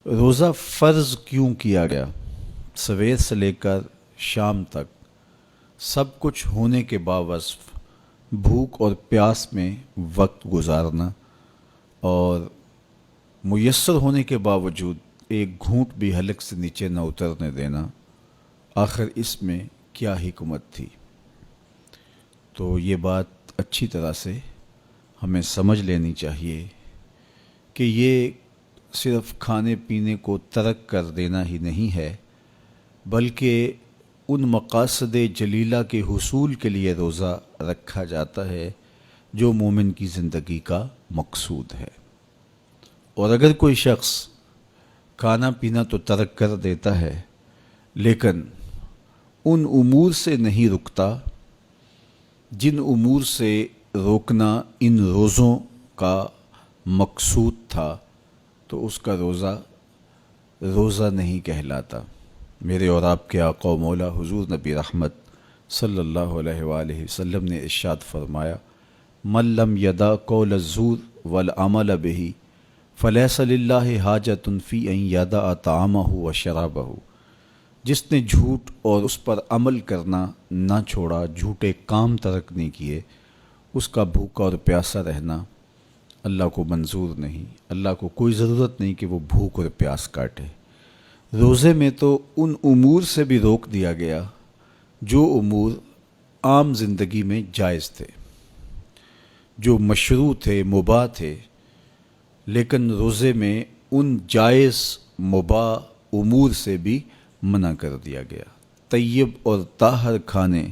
روزہ فرض کیوں کیا گیا؟ سویر سے لے کر شام تک سب کچھ ہونے کے باوصف بھوک اور پیاس میں وقت گزارنا اور میسر ہونے کے باوجود ایک گھونٹ بھی حلق سے نیچے نہ اترنے دینا، آخر اس میں کیا حکمت تھی؟ تو یہ بات اچھی طرح سے ہمیں سمجھ لینی چاہیے کہ یہ صرف کھانے پینے کو ترک کر دینا ہی نہیں ہے، بلکہ ان مقاصد جلیلہ کے حصول کے لیے روزہ رکھا جاتا ہے جو مومن کی زندگی کا مقصود ہے۔ اور اگر کوئی شخص کھانا پینا تو ترک کر دیتا ہے لیکن ان امور سے نہیں رکتا جن امور سے روکنا ان روزوں کا مقصود تھا، تو اس کا روزہ نہیں کہلاتا۔ میرے اور آپ کے آقا و مولا حضور نبی رحمت صلی اللہ علیہ وآلہ وسلم نے ارشاد فرمایا، من لم یدع قول الزور والعمل به فلیس للہ حاجۃ فی ان یدع طعامہ و شرابہ۔ جس نے جھوٹ اور اس پر عمل کرنا نہ چھوڑا، جھوٹے کام ترک نہیں کیے، اس کا بھوکا اور پیاسا رہنا اللہ کو منظور نہیں۔ اللہ کو کوئی ضرورت نہیں کہ وہ بھوک اور پیاس کاٹے۔ روزے میں تو ان امور سے بھی روک دیا گیا جو امور عام زندگی میں جائز تھے، جو مشروع تھے، مباح تھے، لیکن روزے میں ان جائز مباح امور سے بھی منع کر دیا گیا۔ طیب اور طاہر کھانے،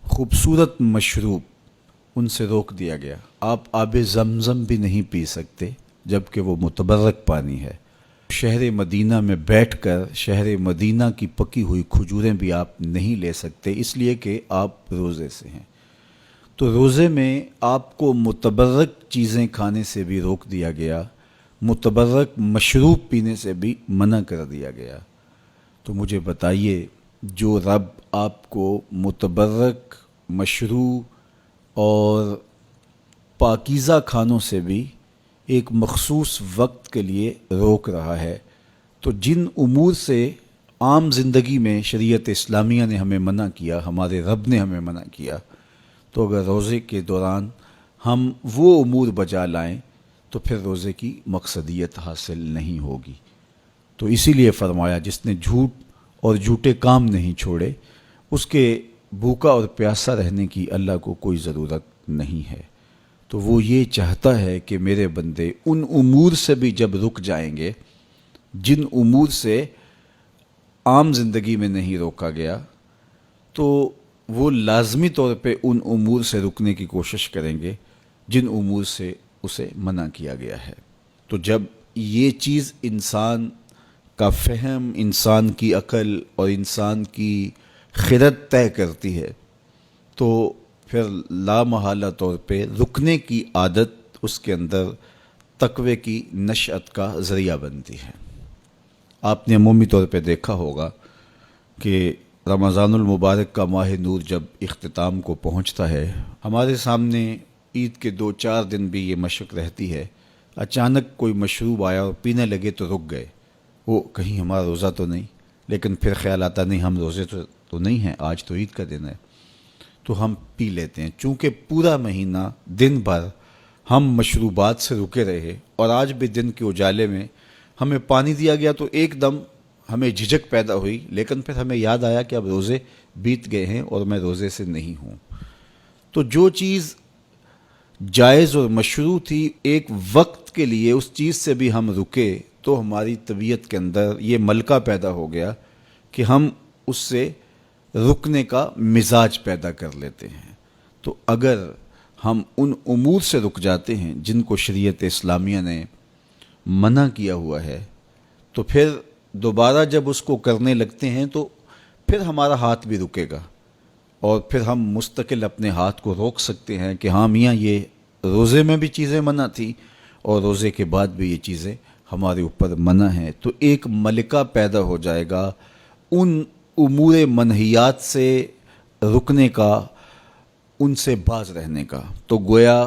خوبصورت مشروب، ان سے روک دیا گیا۔ آپ آب زمزم بھی نہیں پی سکتے جبکہ وہ متبرک پانی ہے۔ شہر مدینہ میں بیٹھ کر شہر مدینہ کی پکی ہوئی کھجوریں بھی آپ نہیں لے سکتے، اس لیے کہ آپ روزے سے ہیں۔ تو روزے میں آپ کو متبرک چیزیں کھانے سے بھی روک دیا گیا، متبرک مشروب پینے سے بھی منع کر دیا گیا۔ تو مجھے بتائیے، جو رب آپ کو متبرک، مشروع اور پاکیزہ کھانوں سے بھی ایک مخصوص وقت کے لیے روک رہا ہے، تو جن امور سے عام زندگی میں شریعت اسلامیہ نے ہمیں منع کیا، ہمارے رب نے ہمیں منع کیا، تو اگر روزے کے دوران ہم وہ امور بجا لائیں تو پھر روزے کی مقصدیت حاصل نہیں ہوگی۔ تو اسی لیے فرمایا، جس نے جھوٹ اور جھوٹے کام نہیں چھوڑے، اس کے بھوکا اور پیاسا رہنے کی اللہ کو کوئی ضرورت نہیں ہے۔ تو وہ یہ چاہتا ہے کہ میرے بندے ان امور سے بھی جب رک جائیں گے جن امور سے عام زندگی میں نہیں روکا گیا، تو وہ لازمی طور پہ ان امور سے رکنے کی کوشش کریں گے جن امور سے اسے منع کیا گیا ہے۔ تو جب یہ چیز انسان کا فہم، انسان کی عقل اور انسان کی خرد طے کرتی ہے، تو پھر لا محالہ طور پہ رکنے کی عادت اس کے اندر تقوی کی نشأت کا ذریعہ بنتی ہے۔ آپ نے عمومی طور پہ دیکھا ہوگا کہ رمضان المبارک کا ماہ نور جب اختتام کو پہنچتا ہے، ہمارے سامنے عید کے 2-4 دن بھی یہ مشق رہتی ہے، اچانک کوئی مشروب آیا اور پینے لگے تو رک گئے، وہ کہیں ہمارا روزہ تو نہیں، لیکن پھر خیال آتا نہیں ہم روزے تو نہیں ہیں، آج تو عید کا دن ہے، تو ہم پی لیتے ہیں۔ چونکہ پورا مہینہ دن بھر ہم مشروبات سے رکے رہے اور آج بھی دن کے اجالے میں ہمیں پانی دیا گیا تو ایک دم ہمیں جھجک پیدا ہوئی، لیکن پھر ہمیں یاد آیا کہ اب روزے بیت گئے ہیں اور میں روزے سے نہیں ہوں۔ تو جو چیز جائز اور مشروع تھی، ایک وقت کے لیے اس چیز سے بھی ہم رکے تو ہماری طبیعت کے اندر یہ ملکہ پیدا ہو گیا کہ ہم اس سے رکنے کا مزاج پیدا کر لیتے ہیں۔ تو اگر ہم ان امور سے رک جاتے ہیں جن کو شریعت اسلامیہ نے منع کیا ہوا ہے، تو پھر دوبارہ جب اس کو کرنے لگتے ہیں تو پھر ہمارا ہاتھ بھی رکے گا، اور پھر ہم مستقل اپنے ہاتھ کو روک سکتے ہیں کہ ہاں میاں، یہ روزے میں بھی چیزیں منع تھی اور روزے کے بعد بھی یہ چیزیں ہمارے اوپر منع ہیں۔ تو ایک ملکہ پیدا ہو جائے گا ان امور منہیات سے رکنے کا، ان سے باز رہنے کا۔ تو گویا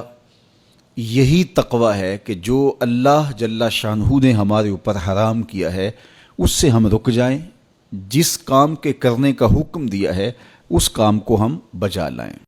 یہی تقوی ہے کہ جو اللہ جل شانہ نے ہمارے اوپر حرام کیا ہے اس سے ہم رک جائیں، جس کام کے کرنے کا حکم دیا ہے اس کام کو ہم بجا لائیں۔